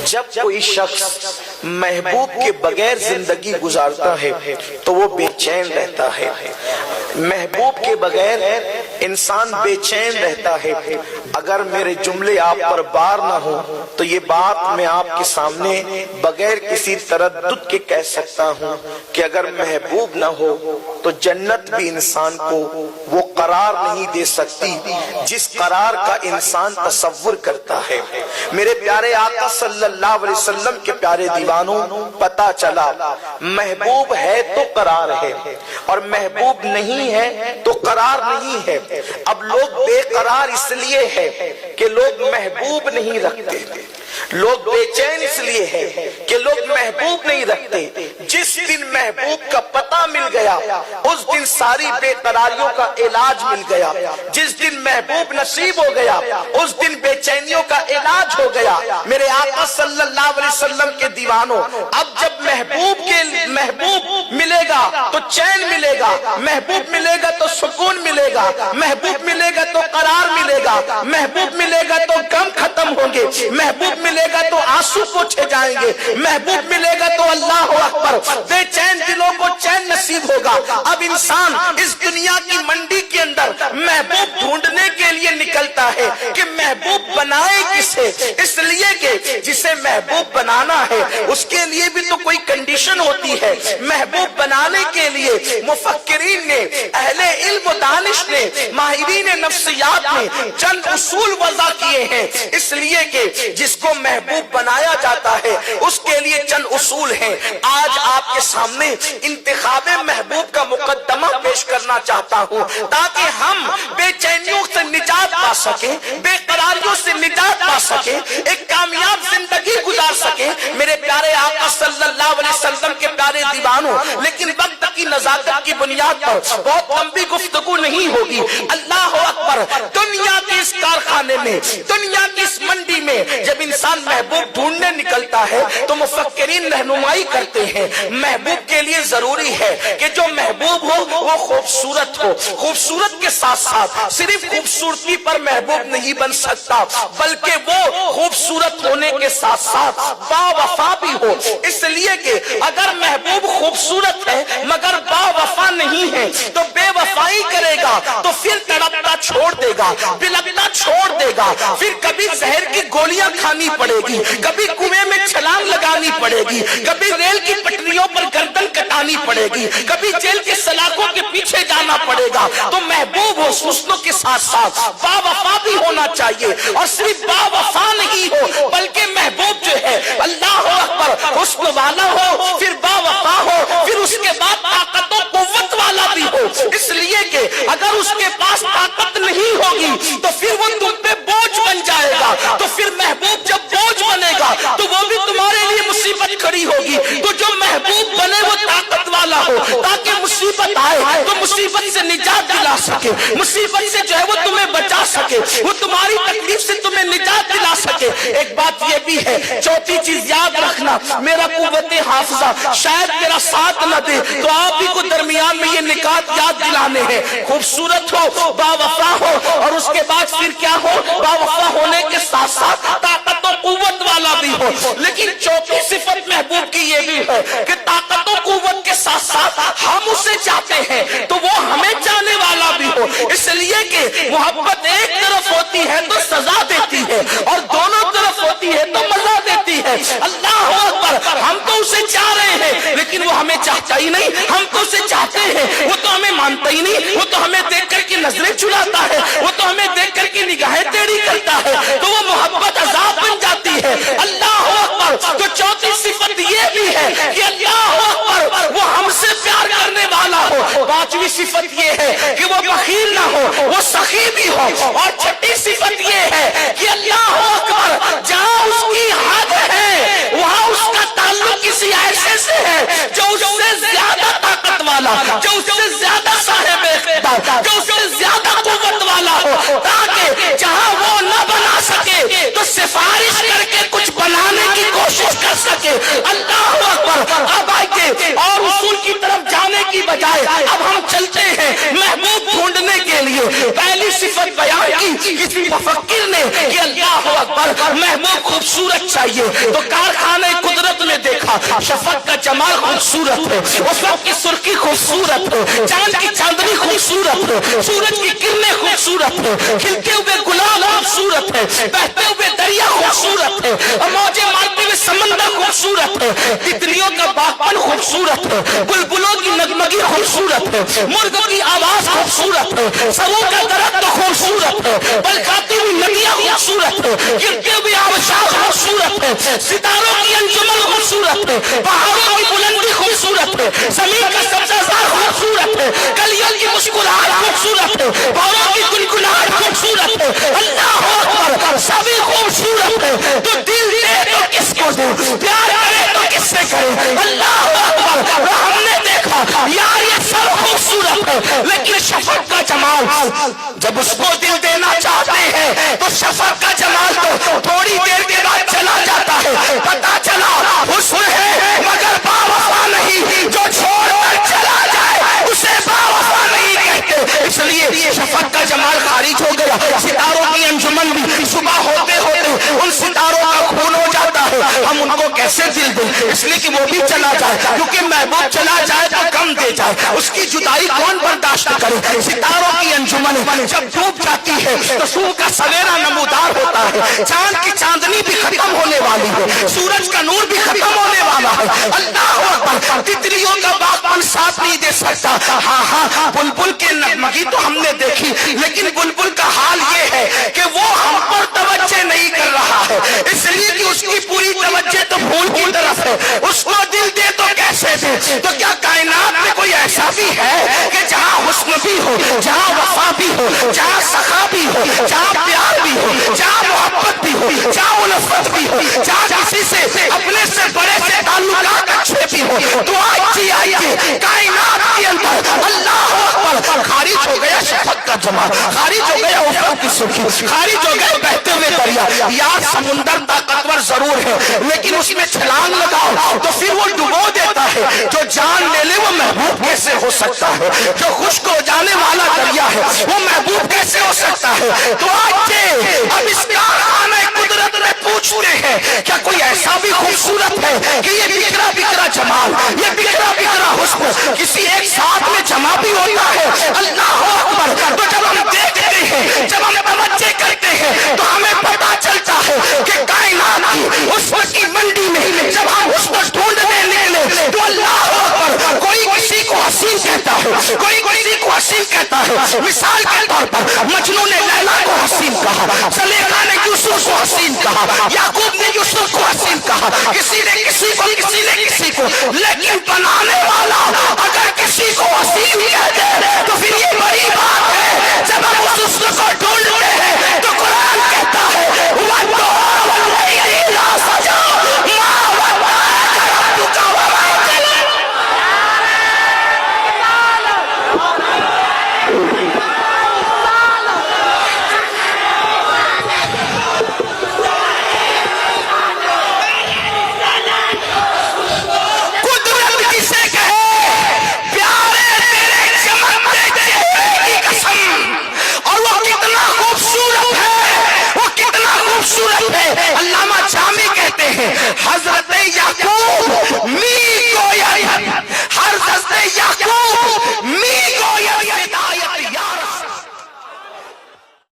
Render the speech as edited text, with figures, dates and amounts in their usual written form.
جب کوئی شخص محبوب کے بغیر زندگی گزارتا ہے تو وہ بے چین رہتا ہے. محبوب کے بغیر انسان بے چین رہتا ہے. اگر میرے جملے آپ پر بار نہ ہو تو یہ بات میں آپ کے سامنے بغیر کسی تردد کے کہہ سکتا ہوں کہ اگر محبوب نہ ہو تو جنت بھی انسان کو وہ قرار نہیں دے سکتی جس قرار کا انسان تصور کرتا ہے. میرے پیارے آقا صلی اللہ علیہ وسلم کے پیارے دیوانوں، پتا چلا محبوب ہے تو قرار ہے اور محبوب نہیں ہے تو قرار نہیں ہے. اب لوگ بے قرار اس لیے ہے کہ لوگ محبوب نہیں رکھتے، لوگ بے چین اس لیے ہے کہ لوگ محبوب نہیں رکھتے. جس دن محبوب کا پتہ مل گیا اس دن ساری بے قراریوں کا علاج مل گیا. جس دن محبوب نصیب ہو گیا اس دن بے چینیوں کا علاج ہو گیا. میرے آقا صلی اللہ علیہ وسلم کے دیوانوں، اب جب محبوب ملے گا تو چین ملے گا، محبوب ملے گا تو سکون ملے گا، محبوب ملے گا تو قرار ملے گا، محبوب ملے گا تو غم ختم ہوں گے، محبوب ملے گا تو آنسو پوچھے جائیں گے، محبوب ملے گا تو اللہ اکبر بے چین دلوں کو چین نصیب ہوگا. اب انسان اس دنیا کی منڈی کے اندر محبوب ڈھونڈنے کے لیے نکلتا ہے کہ محبوب بنائے کسے، اس لیے کہ جسے محبوب بنانا ہے اس کے لیے بھی تو کوئی کنڈیشن ہوتی ہے. محبوب بنانے کے لیے مفکرین نے، اہل علم و دانش نے، ماہرین نفسیات نے چند اصول وضع کیے ہیں. اس لیے کہ جس کو محبوب بنایا جاتا ہے اس کے لیے چند اصول ہیں. آج آپ کے سامنے انتخاب محبوب کا مقدمہ پیش کرنا چاہتا ہوں تاکہ ہم بے چینیوں سے نجات پا سکیں، بے قراریوں سے نجات پا سکیں، ایک کامیاب زندگی گزار سکیں. میرے پیارے آقا صلی اللہ علیہ وسلم کے پیارے دیوانوں، لیکن وقت کی نزاکت کی بنیاد پر بہت لمبی گفتگو نہیں ہوگی. اللہ اکبر، دنیا کے اس کارخانے میں، دنیا کی اس منڈی میں جب انسان محبوب ڈھونڈنے نکلتا ہے تو مفکرین رہنمائی کرتے ہیں محبوب کے لیے ضروری ہے کہ جو محبوب ہو وہ خوبصورت ہو. خوبصورت کے ساتھ ساتھ صرف خوبصورتی پر محبوب نہیں بن سکتا بلکہ وہ خوبصورت ہونے کے ساتھ ساتھ با وفا بھی ہو. اس لیے کہ اگر محبوب خوبصورت ہے مگر با وفا نہیں ہے تو بے وفائی کرے گا تو پھر تڑپتا چھوڑ دے گا، بلکتا چھوڑ دے گا، پھر کبھی زہر کی گولیاں کھانی پڑے گی، کبھی کنویں میں چھلانگ لگانی پڑے گی، کبھی ریل کی پٹریوں پر گردن کٹانی پڑے گی، کبھی جیل کے سلاخوں کے پیچھے جانا پڑے گا. تو محبوب ہو حسنوں کے ساتھ ساتھ با وفا بھی ہونا چاہیے، اور صرف با وفا نہیں ہو بلکہ محبوب جو ہے اللہ اکبر حسن والا ہو، پھر با وفا ہو، پھر اس کے بعد طاقت و قوت والا بھی ہو. اس لیے کہ اگر اس کے پاس طاقت نہیں ہوگی تو پھر وہ تم پہ بوجھ بن جائے گا. تو پھر محبوب جب بوجھ بنے گا تو وہ بھی تمہارے لیے مصیبت کھڑی ہوگی. تو جو محبوب بنے وہ طاقت والا ہو تاکہ مصیبت آئے تو مصیبت سے نجات دلا سکے، مصیبت سے جو ہے وہ تمہیں بچا سکے، وہ تمہاری تکلیف سے تمہیں نجات دلا سکے. ایک بات یہ بھی ہے، چوتھی چیز یاد رکھنا، میرا قوت حافظہ شاید میرا ساتھ نہ دے تو آپ ہی کو درمیان میں یہ نکات یاد دلانے ہیں. خوبصورت ہو، با وفا ہو، اور اس کے بعد پھر کیا ہو، با وفا ہونے کے ساتھ ساتھ طاقت و قوت والا بھی ہو. لیکن چوتھی صفت محبوب کی یہ بھی ہے کہ طاقت و قوت کے ساتھ ساتھ ہم اسے چاہتے ہیں تو وہ ہمیں چاہنے والا بھی ہو. اس لیے کہ محبت ایک طرف ہوتی ہے تو سزا دیتی ہے اور دونوں طرف ہوتی ہے تو مزہ دیتی ہے. اللہ اکبر، ہم تو اسے چاہ رہے ہیں لیکن وہ ہمیں چاہتا ہی نہیں. ہم تو اسے چاہتے ہیں وہ تو ہمیں مانتا ہی نہیں. وہ تو ہمیں دیکھ کر کے نظریں چلاتا ہے، وہ تو ہمیں دیکھ کر کے نگاہیں ٹیڑھی کرتا ہے. تو وہ محبت عذاب بن جاتی ہے. اللہ اکبر. تو چوتھی صفت یہ بھی ہے کہ اللہ اکبر وہ ہم سے پیار کرنے والا ہو. پانچویں صفت یہ ہے کہ وہ بخیل نہ ہو، وہ سخی بھی ہو. اور چھٹی صفت یہ ہے کہ اللہ اکبر جہاں اس کی حد ہے وہاں اس کا تعلق کسی ایسے سے ہے جو اس سے زیادہ طاقت والا، جو اس سے زیادہ صاحب اقتدار، جو اس سے زیادہ قوت والا ہو، تاکہ جہاں وہ نہ بنا سکے تو سفارش کر کے کچھ بنانے کی کوشش کر سکے. اللہ اکبر. اب آئیے اور اصول کی طرف جانے کی بجائے اب ہم چلتے ہیں محبوب ڈھونڈنے کے لیے. پہلی صفت بیان کی کہ کسی مفکر نے کہ اللہ اکبر محبوب خوبصورت چاہیے تو کارخانے قدرت میں دیکھا شفق کا جمال خوبصورت ہے، اس وقت کی سرخی خوبصورت ہے، چاند کی چاندنی خوبصورت ہے، سورج کی کرنیں خوبصورت ہے، کھلتے ہوئے گلاب خوبصورت ہے، بہتے ہوئے دریا خوبصورت ہے، موجیں مارتے ہوئے سمندر خوبصورت ہے، تتلیوں کا باغپن خوبصورت ہے، بلبلوں کی نغمگی خوبصورت ہے، مرغوں کی آواز خوبصورت ہے، سروں کا درخت خوبصورت ہے، بلکاتی ہوئی ندیاں خوبصورت ہے، گرتے ہوئے آبشار خوبصورت ہے، ستاروں کی انجمن خوبصورت ہے، پہاڑوں کی بلندی خوبصورت ہے، زمین کا سبزہ زار خوبصورت ہے، کلیوں کی مسکراہٹ خوبصورت ہے، پہاڑوں کی گنگناہٹ خوبصورت ہے، اللہ اکبر سبھی خوبصورت ہے، تو دل دے تو کس کو دے، پیار کرے تو کس سے کرے، اللہ اکبر ہم نے دیکھا یار یہ سب خوبصورت ہے لیکن شفق کا جمال جب اس کو دل دینا چاہتے ہیں تو شفق کا جمال تو تھوڑی دیر کے بعد چلا جاتا ہے، پتا چلا حسن ہے مگر باوفا نہیں، جو چھوڑ کر چلا جائے اسے باوفا نہیں کہتے، اس لیے شفق کا جمال خارج ہو گیا، ستاروں کی انجمن بھی صبح ہوتے ہوتے ان ستاروں کا خون ہو جاتا ہے، ہم ان کو کیسے دل دیں، اس لیے کہ وہ بھی چلا جائے، کیونکہ محبوب چلا جائے تو کم دے جائے، اس کی جدائی کون برداشت کرے، ستاروں کی انجمن جب ڈوب جاتی ہے تو صبح کا سویرا نمودار ہوتا ہے، چاند کی چاندنی بھی ختم ہونے والی ہے، سورج کا نور بھی ختم ہونے والا ہے، اللہ اکبر تتلیوں کا باغپن ساتھ نہیں دے سکتا، ہاں بلبل کے نغمگی تو ہم نے دیکھی لیکن بلبل کا حال یہ ہے کہ وہ ہم پر توجہ نہیں کر رہا ہے، اس لیے کہ اس کی پوری توجہ تو پھول کی طرف ہے، اس کو دل دے تو کیسے دے، تو کیا کائنات میں کوئی ایسا بھی ہے کہ جہاں حسن بھی ہو، جہاں وفا بھی ہو، جہاں سخا بھی ہو، جہاں پیار بھی ہو، جہاں محبت بھی ہو، جہاں الفت بھی ہو، جہاں کسی سے اپنے سے بڑے سے تعلقات اچھے بھی ہو، تو آئیے کائنات کے اندر اللہ اکبر خارج ہو گیا شفق کا جمال، خارج ہو گیا افق کی سرخی، خارج ہو گئے بہتے ہوئے دریا، یار سمندر طاقتور ضرور ہے لیکن اس میں چھلانگ لگاؤ تو پھر وہ ڈبو دیتا ہے، جو جان لے لے وہ محبوب کیسے ہو سکتا ہے، جو خشک ہو جانے والا دریا ہے وہ محبوب کیسے ہو سکتا ہے، تو آج اب اس کارخانہ قدرت میں پوچھتے ہیں کیا کوئی ایسا بھی خوبصورت ہے کہ یہ بکھرا بکھرا جمال، یہ بکھرا بکھرا حسن کسی ایک ساتھ میں جمع بھی ہوتا ہے، اللہ اکبر، تو جب ہم دیکھتے ہیں جب ہم توجہ کرتے ہیں تو ہمیں پتا چلتا ہے کہ کائنات کی حسن کی منڈی میں جب ہم حسن ڈھونڈنے نکلے تو اللہ اکبر کوئی کسی کو حسین کہتا ہے، کوئی کسی کو حسین کہتا ہے، مثال کے طور پر مجنون نے لیلا کو حسین کہا، زلیخا نے یوسف کو حسین کہا، یعقوب نے یوسف کو حسین کہا، کسی نے کسی کو لیکن بنانے والا اگر کسی کو حسین کہہ دے تو پھر یہ بڑی بات ہے، جب ہم اس حسن کو ڈھونڈتے ہیں تو قرآن کہتا ہے وَالدُّهَا وَاللَّيْلِ إِذَا سَجَىٰ مَا وَدَّعَكَ رَبُّكَ وَمَا قَلَىٰ۔ علامہ جامی کہتے ہیں حضرت یعقوب می گویا حضرت یعقوب